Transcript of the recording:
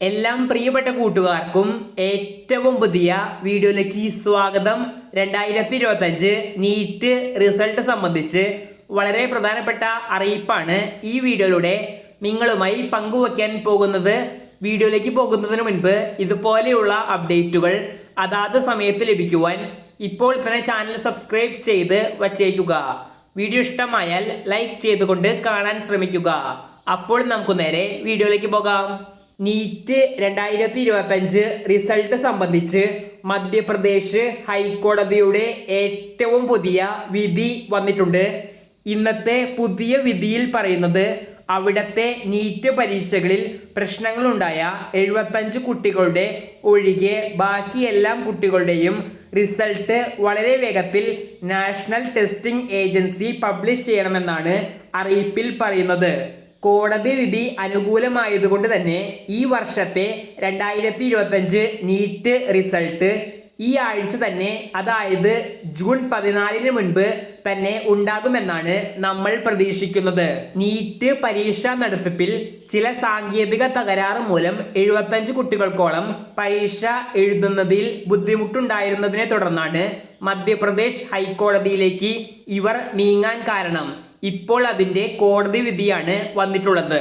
എല്ലാം പ്രിയപ്പെട്ട കൂട്ടുകാർക്കും ഏറ്റവും പുതിയ വീഡിയോയിലേക്ക് സ്വാഗതം. 2025 നീറ്റ് റിസൾട്ട് സംബന്ധിച്ച് വളരെ പ്രധാനപ്പെട്ട അറിയിപ്പാണ് ഈ വീഡിയോയിലൂടെ നിങ്ങളുമായി പങ്കുവയ്ക്കാൻ പോകുന്നത്. വീഡിയോയിലേക്ക് പോകുന്നതിന് മുൻപ് ഇതുപോലെയുള്ള അപ്ഡേറ്റുകൾ അതാത് സമയത്ത് ലഭിക്കുവാൻ ഇപ്പോൾ തന്നെ ചാനൽ സബ്സ്ക്രൈബ് ചെയ്ത് വച്ചേക്കുക. വീഡിയോ ഇഷ്ടമായാൽ ലൈക്ക് ചെയ്തുകൊണ്ട് കാണാൻ ശ്രമിക്കുക. അപ്പോൾ നമുക്ക് നേരെ വീഡിയോയിലേക്ക് പോകാം. നീറ്റ് 2025 റിസൾട്ട് സംബന്ധിച്ച് മധ്യപ്രദേശ് ഹൈക്കോടതിയുടെ ഏറ്റവും പുതിയ വിധി വന്നിട്ടുണ്ട്. ഇന്നത്തെ പുതിയ വിധിയിൽ പറയുന്നത് അവിടുത്തെ നീറ്റ് പരീക്ഷകളിൽ പ്രശ്നങ്ങളുണ്ടായ 75 കുട്ടികളുടെ ഒഴികെ ബാക്കി എല്ലാ കുട്ടികളുടെയും റിസൾട്ട് വളരെ വേഗത്തിൽ നാഷണൽ ടെസ്റ്റിംഗ് ഏജൻസി പബ്ലിഷ് ചെയ്യണമെന്നാണ് അറിയിപ്പിൽ പറയുന്നത്. കോടതി വിധി അനുകൂലമായതുകൊണ്ട് തന്നെ ഈ വർഷത്തെ 2025 നീറ്റ് റിസൾട്ട് ഈ ആഴ്ച തന്നെ, അതായത് ജൂൺ 14 മുൻപ് തന്നെ ഉണ്ടാകുമെന്നാണ് നമ്മൾ പ്രതീക്ഷിക്കുന്നത്. നീറ്റ് പരീക്ഷാ നടത്തിപ്പിൽ ചില സാങ്കേതിക തകരാറ് മൂലം 75 കുട്ടികൾക്കോളം പരീക്ഷ എഴുതുന്നതിൽ ബുദ്ധിമുട്ടുണ്ടായിരുന്നതിനെ തുടർന്നാണ് മധ്യപ്രദേശ് ഹൈക്കോടതിയിലേക്ക് ഇവർ നീങ്ങാൻ കാരണം. ഇപ്പോൾ അതിൻ്റെ കോടതി വിധിയാണ് വന്നിട്ടുള്ളത്.